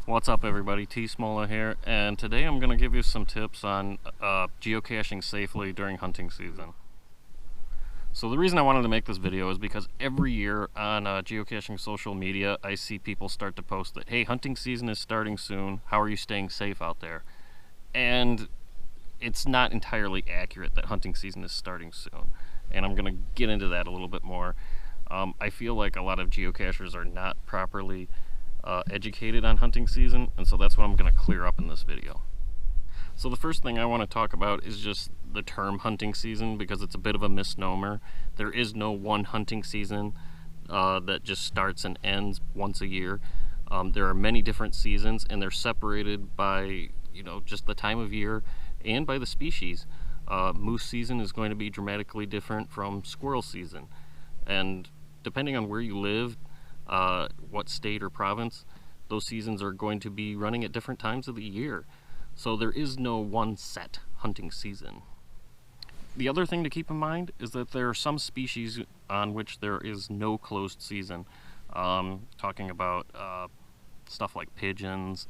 What's up everybody, T Smola here, and today I'm going to give you some tips on geocaching safely during hunting season. So the reason I wanted to make this video is because every year on geocaching social media I see people start to post that, hey, hunting season is starting soon, how are you staying safe out there? And it's not entirely accurate that hunting season is starting soon, and I'm going to get into that a little bit more. I feel like a lot of geocachers are not properly educated on hunting season, and so that's what I'm going to clear up in this video. So the first thing I want to talk about is just the term hunting season, because it's a bit of a misnomer. There is no one hunting season that just starts and ends once a year. There are many different seasons, and they're separated by, just the time of year and by the species. Moose season is going to be dramatically different from squirrel season, and depending on where you live, what state or province, those seasons are going to be running at different times of the year. So there is no one set hunting season. The other thing to keep in mind is that there are some species on which there is no closed season. Talking about stuff like pigeons,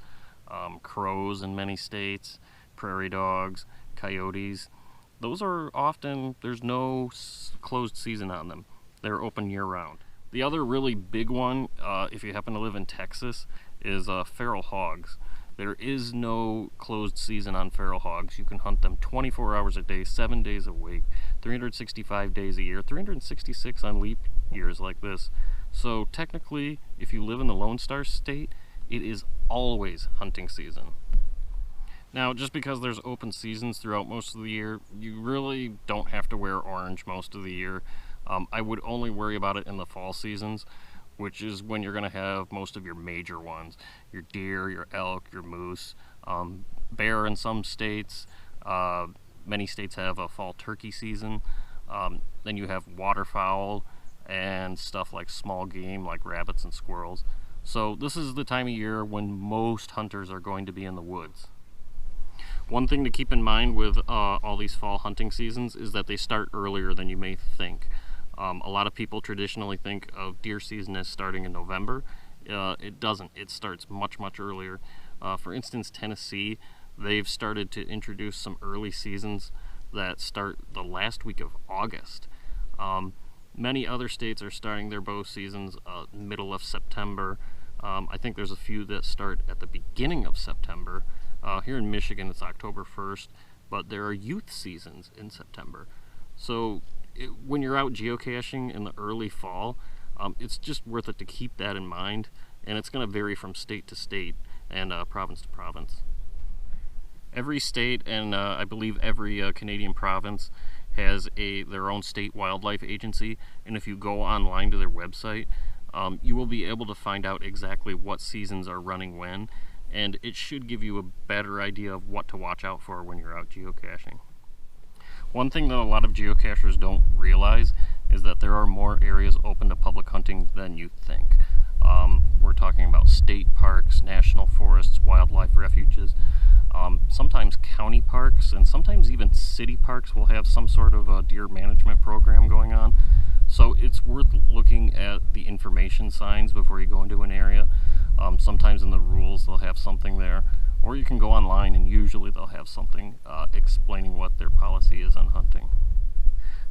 crows in many states, prairie dogs, coyotes. Those are often, there's no closed season on them. They're open year-round. The other really big one, if you happen to live in Texas, is feral hogs. There is no closed season on feral hogs. You can hunt them 24 hours a day, 7 days a week, 365 days a year, 366 on leap years like this. So technically, if you live in the Lone Star State, it is always hunting season. Now, just because there's open seasons throughout most of the year, you really don't have to wear orange most of the year. I would only worry about it in the fall seasons, which is when you're going to have most of your major ones. Your deer, your elk, your moose, bear in some states. Many states have a fall turkey season. Then you have waterfowl and stuff like small game like rabbits and squirrels. So this is the time of year when most hunters are going to be in the woods. One thing to keep in mind with all these fall hunting seasons is that they start earlier than you may think. A lot of people traditionally think of deer season as starting in November. It doesn't. It starts much, much earlier. For instance, Tennessee, they've started to introduce some early seasons that start the last week of August. Many other states are starting their bow seasons middle of September. I think there's a few that start at the beginning of September. Here in Michigan, it's October 1st, but there are youth seasons in September. So when you're out geocaching in the early fall, it's just worth it to keep that in mind, and it's going to vary from state to state and province to province. Every state and I believe every Canadian province has their own state wildlife agency, and if you go online to their website, you will be able to find out exactly what seasons are running when, and it should give you a better idea of what to watch out for when you're out geocaching. One thing that a lot of geocachers don't realize is that there are more areas open to public hunting than you think. We're talking about state parks, national forests, wildlife refuges. Sometimes county parks and sometimes even city parks will have some sort of a deer management program going on. So it's worth looking at the information signs before you go into an area. Sometimes in the rules they'll have something there, or you can go online and usually they'll have something explaining what their policy is on hunting.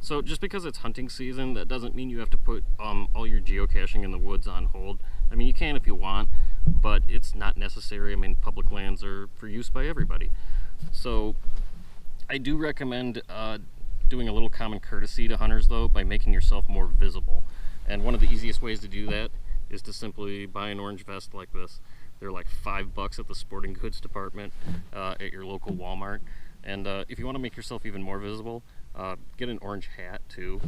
So just because it's hunting season, that doesn't mean you have to put all your geocaching in the woods on hold. I mean, you can if you want, but it's not necessary. I mean, public lands are for use by everybody. So I do recommend doing a little common courtesy to hunters, though, by making yourself more visible. And one of the easiest ways to do that is to simply buy an orange vest like this. They're like $5 at the sporting goods department at your local Walmart. And if you want to make yourself even more visible, get an orange hat too.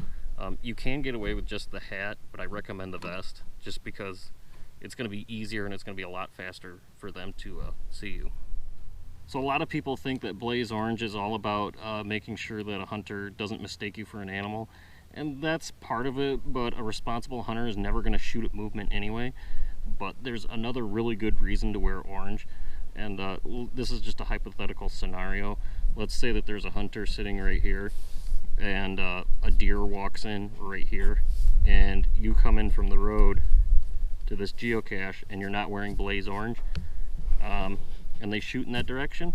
You can get away with just the hat, but I recommend the vest just because it's going to be easier and it's going to be a lot faster for them to see you. So a lot of people think that blaze orange is all about making sure that a hunter doesn't mistake you for an animal, and that's part of it, but a responsible hunter is never going to shoot at movement anyway. But there's another really good reason to wear orange, and this is just a hypothetical scenario. Let's say that there's a hunter sitting right here and a deer walks in right here, and you come in from the road to this geocache and you're not wearing blaze orange. and they shoot in that direction,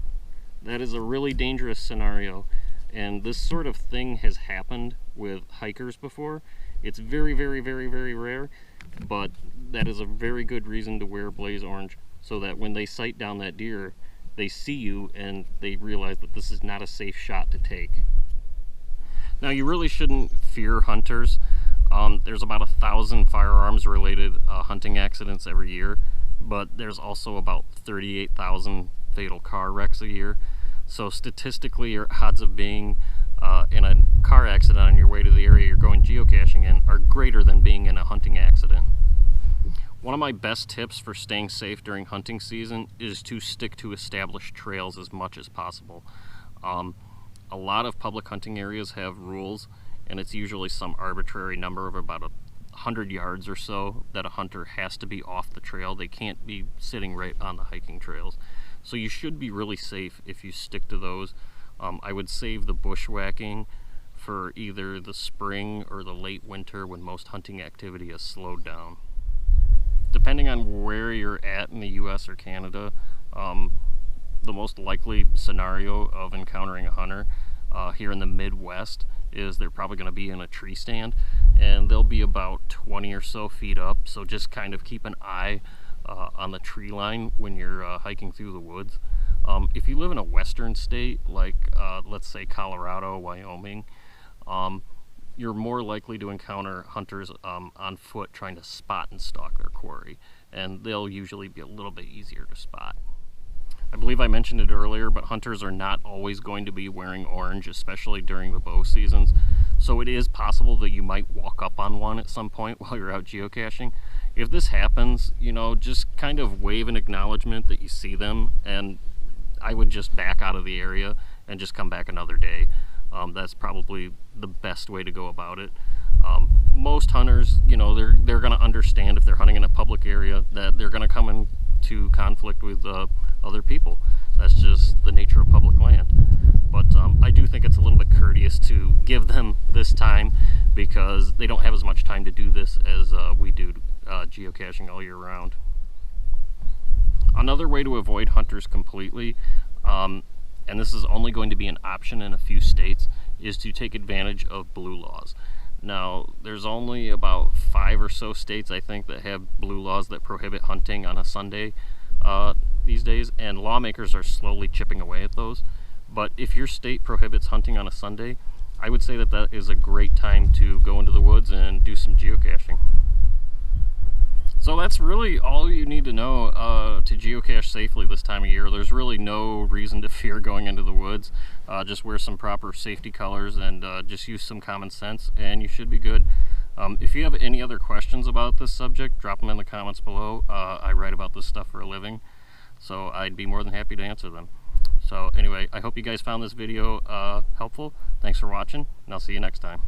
that is a really dangerous scenario. And this sort of thing has happened with hikers before. It's very, very, very, very rare, but that is a very good reason to wear blaze orange, so that when they sight down that deer, they see you and they realize that this is not a safe shot to take. Now, you really shouldn't fear hunters. There's about 1,000 firearms related hunting accidents every year, but there's also about 38,000 fatal car wrecks a year. So statistically, your odds of being in a car accident on your way to the area you're going geocaching in are greater than being in a hunting accident. One of my best tips for staying safe during hunting season is to stick to established trails as much as possible. A lot of public hunting areas have rules, and it's usually some arbitrary number of about 100 yards or so that a hunter has to be off the trail. They can't be sitting right on the hiking trails. So you should be really safe if you stick to those. I would save the bushwhacking for either the spring or the late winter when most hunting activity has slowed down. Depending on where you're at in the US or Canada, the most likely scenario of encountering a hunter here in the Midwest is they're probably going to be in a tree stand, and they'll be about 20 or so feet up, so just kind of keep an eye on the tree line when you're hiking through the woods. If you live in a western state like let's say Colorado, Wyoming, you're more likely to encounter hunters on foot trying to spot and stalk their quarry, and they'll usually be a little bit easier to spot. I believe I mentioned it earlier, but hunters are not always going to be wearing orange, especially during the bow seasons. So it is possible that you might walk up on one at some point while you're out geocaching. If this happens, you know, just kind of wave an acknowledgement that you see them, and I would just back out of the area and just come back another day. That's probably the best way to go about it. Most hunters, you know, they're going to understand if they're hunting in a public area that they're going to come into conflict with other people. That's just the nature of public land. But I do think it's a little bit courteous to give them this time, because they don't have as much time to do this as we do geocaching all year round. Another way to avoid hunters completely, and this is only going to be an option in a few states, is to take advantage of blue laws. Now, there's only about 5 or so states, I think, that have blue laws that prohibit hunting on a Sunday these days, and lawmakers are slowly chipping away at those. But if your state prohibits hunting on a Sunday, I would say that that is a great time to go into the woods and do some geocaching. So that's really all you need to know to geocache safely this time of year. There's really no reason to fear going into the woods. Just wear some proper safety colors and just use some common sense, and you should be good. If you have any other questions about this subject, drop them in the comments below. I write about this stuff for a living, so I'd be more than happy to answer them. So anyway, I hope you guys found this video helpful. Thanks for watching, and I'll see you next time.